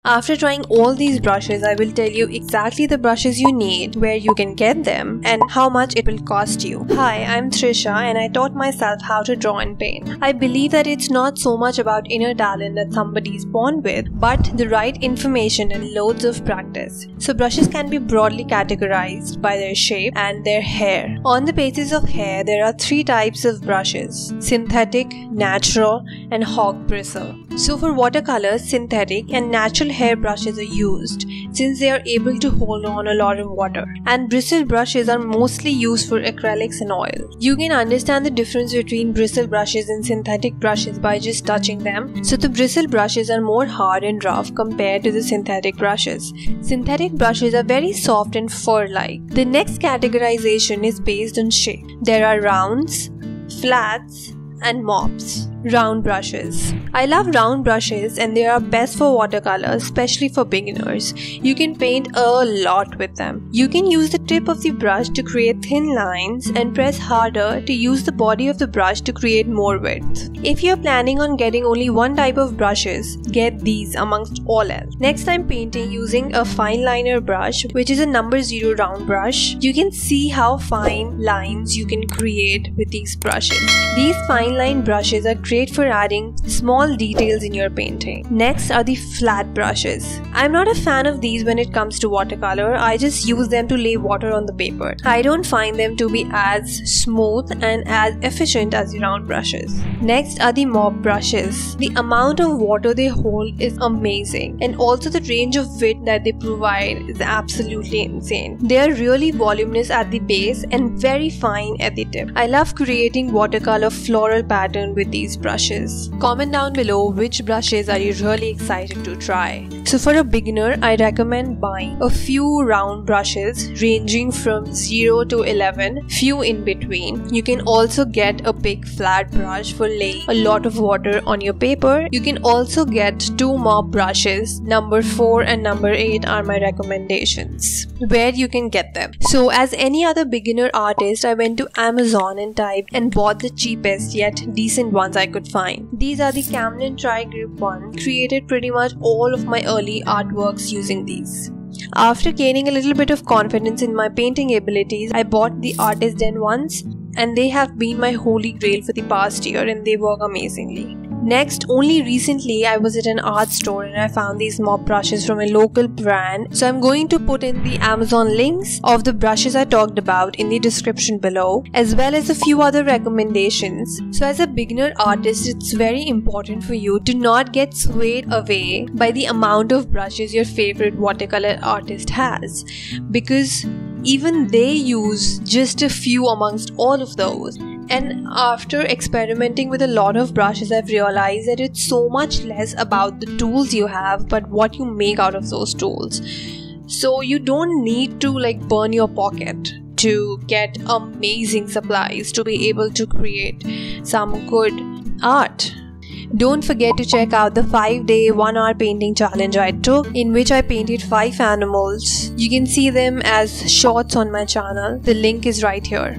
After trying all these brushes, I will tell you exactly the brushes you need, where you can get them, and how much it will cost you. Hi, I'm Trisha and I taught myself how to draw and paint. I believe that it's not so much about inner talent that somebody is born with, but the right information and loads of practice. So brushes can be broadly categorized by their shape and their hair. On the basis of hair, there are 3 types of brushes: synthetic, natural, and hog bristle. So for watercolors, synthetic and natural hair brushes are used since they are able to hold on a lot of water, and bristle brushes are mostly used for acrylics and oil. You can understand the difference between bristle brushes and synthetic brushes by just touching them. So the bristle brushes are more hard and rough compared to the synthetic brushes. Synthetic brushes are very soft and fur-like. The next categorization is based on shape. There are rounds, flats, and mops. Round brushes. I love round brushes and they are best for watercolors, especially for beginners. You can paint a lot with them. You can use the tip of the brush to create thin lines and press harder to use the body of the brush to create more width. If you're planning on getting only one type of brushes, get these amongst all else. Next, I'm painting using a fine liner brush, which is a number 0 round brush. You can see how fine lines you can create with these brushes. These fine line brushes are great for adding small details in your painting. Next are the flat brushes. I'm not a fan of these when it comes to watercolor. I just use them to lay water on the paper. I don't find them to be as smooth and as efficient as the round brushes. Next are the mop brushes. The amount of water they hold is amazing, and also the range of width that they provide is absolutely insane. They are really voluminous at the base and very fine at the tip. I love creating watercolor floral pattern with these brushes. Comment down below which brushes are you really excited to try. So for a beginner, I recommend buying a few round brushes ranging from 0 to 11, few in between. You can also get a big flat brush for laying a lot of water on your paper. You can also get 2 mop brushes. Number 4 and number 8 are my recommendations. Where you can get them. So as any other beginner artist, I went to Amazon and typed and bought the cheapest yet decent ones I could find. These are the Camden Tri-Grip ones. Created pretty much all of my early artworks using these. After gaining a little bit of confidence in my painting abilities, I bought the Artist Den ones, and they have been my holy grail for the past year and they work amazingly. Next, only recently I was at an art store and I found these mop brushes from a local brand. So I'm going to put in the Amazon links of the brushes I talked about in the description below, as well as a few other recommendations. So as a beginner artist, it's very important for you to not get swayed away by the amount of brushes your favorite watercolor artist has, because even they use just a few amongst all of those. And after experimenting with a lot of brushes, I've realized that it's so much less about the tools you have, but what you make out of those tools. So you don't need to burn your pocket to get amazing supplies to be able to create some good art. Don't forget to check out the 5-day 1-hour painting challenge I took, in which I painted 5 animals. You can see them as shorts on my channel. The link is right here.